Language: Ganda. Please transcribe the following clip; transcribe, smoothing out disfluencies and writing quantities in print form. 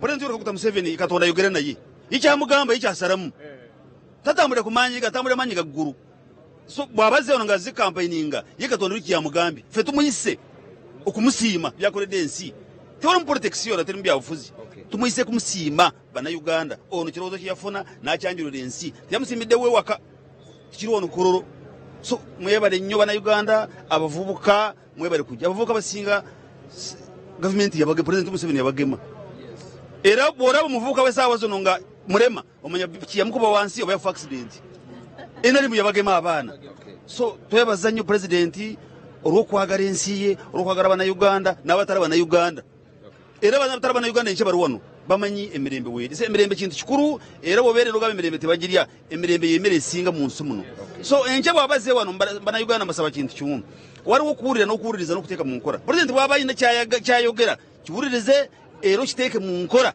President Yoweri Kaguta Museveni Katonda ayogera naye ikyamugamba ikyasalamu tatambulira ku maanyi gatambulira maanyi gaggulu so bwabaze ono ngazi campaigninga ye Katonda uri kyamugambi fe tumuyise okumusiima byakoledde ensi tewola mu protection na temu byabufuzi tumuyise kumusiima bana Uganda ono kirozo kyafuna nakyanjulira ensi yamusimidde we waka kiri ono kororo so mwebale nnyo bana Uganda abavubuka mwebale kujja abavubuka basinga government yabage President Museveni yabagema era bora muvubuka we sawa zono nga murema omanya kiyamukuba wansi oba yafa accident enali mu yabagema abana so twebaza nnyo President olwokwagala ensi ye olwokwagala bana Uganda n'abatala bana Uganda era bana bana Uganda enche baruwano bamanyi emirembe weeri se emirembe kintu kikuru era bobeere loga emirembe tebagirya emirembe yemere esinga mu nsi muno so enche bwabaze wano bana Uganda masaba kintu kimu waliwo okuwulira n'okuwuliriza n'okuteeka mu nkola President bwaba ayina kyayogera kiwulirize era okiteeke mu nkola